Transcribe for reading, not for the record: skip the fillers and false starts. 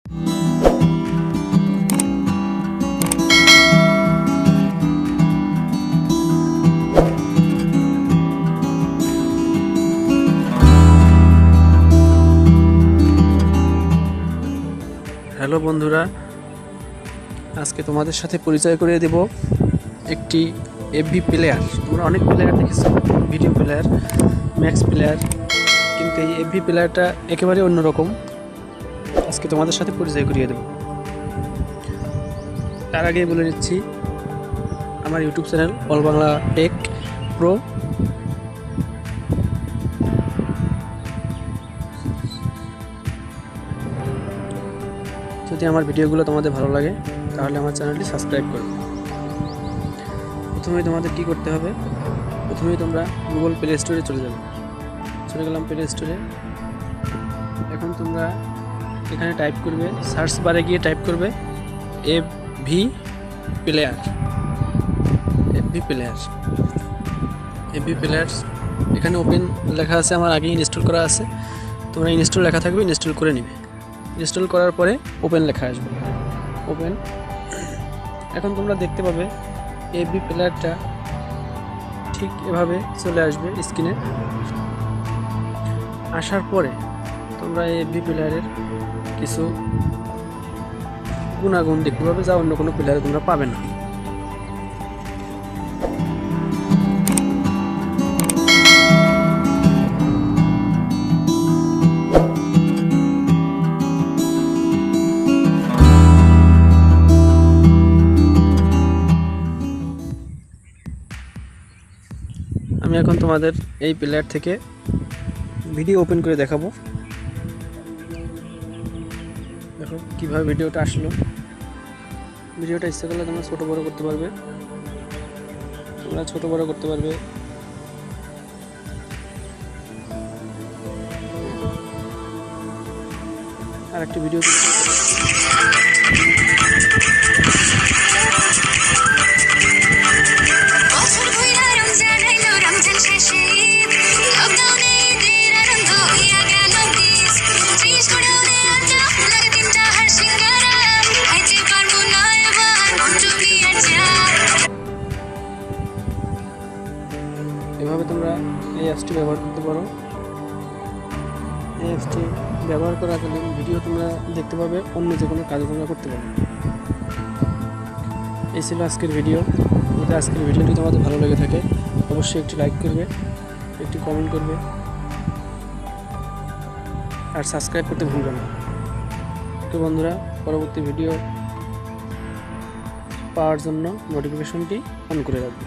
Hello বন্ধুরা, আজকে তোমাদের সাথে পরিচয় করিয়ে দেব একটি এফবি প্লেয়ার। তোমরা অনেক প্লেয়ার দেখেছো, ভিডিও প্লেয়ার, ম্যাক্স প্লেয়ার, কিন্তু এই এফবি প্লেয়ারটা একেবারে অন্যরকম। আজকে তোমাদের সাথে পরিচয় করিয়ে দেব। তার আগেই বলে নিচ্ছি, আমার YouTube channel all Bangla take pro. যদি আমার ভিডিওগুলো তোমাদের ভালো লাগে তাহলে আমার চ্যানেলটি সাবস্ক্রাইব করবে। প্রথমেই তোমাদের কি করতে হবে, প্রথমেই তোমরা গুগল প্লে স্টোরে চলে যাবে। চলে গেলাম প্লে স্টোরে। এখন তোমরা এখানে টাইপ করবে, সার্চ বারে গিয়ে টাইপ করবে FB player. FB player, FB player. এখানে ওপেন লেখা আছে, আমার আগেই ইনস্টল করা আছে। তোমরা ইনস্টল লেখা থাকবে, ইনস্টল করে নিবে। ইনস্টল করার পরে ওপেন লেখা আসবে, ওপেন। এখন তোমরা দেখতে পাবে এফবি প্লেয়ারটা ঠিক এভাবে চলে আসবে স্ক্রিনে। আসার পরে তোমরা এই এফবি প্লেয়ারের কিছু গুণাগুণ দেখতে পাবে, যা অন্য কোনো প্লেয়ারে তোমরা পাবে না। আমি এখন তোমাদের এই প্লেয়ার থেকে ভিডিও ওপেন করে দেখাবো। দেখো কীভাবে ভিডিওটা আসলো। ভিডিওটা ইচ্ছা করলে তোমরা ছোটো বড়ো করতে পারবে, তোমরা ছোটো বড়ো করতে পারবে। আর একটি ভিডিও এভাবে তোমরা এই অ্যাপসটি ব্যবহার করতে পারো। এই অ্যাপসটি ব্যবহার করাকালীন ভিডিও তোমরা দেখতে পাবে, অন্য যে কোনো কাজে তোমরা করতে পারবে। এই ছিল আজকের ভিডিও। যদি আজকের ভিডিওটি তোমাদের ভালো লেগে থাকে অবশ্যই একটি লাইক করবে, একটি কমেন্ট করবে, আর সাবস্ক্রাইব করতে ভুলবে না। তো বন্ধুরা, পরবর্তী ভিডিও পাওয়ার জন্য নোটিফিকেশনটি অন করে রাখবে।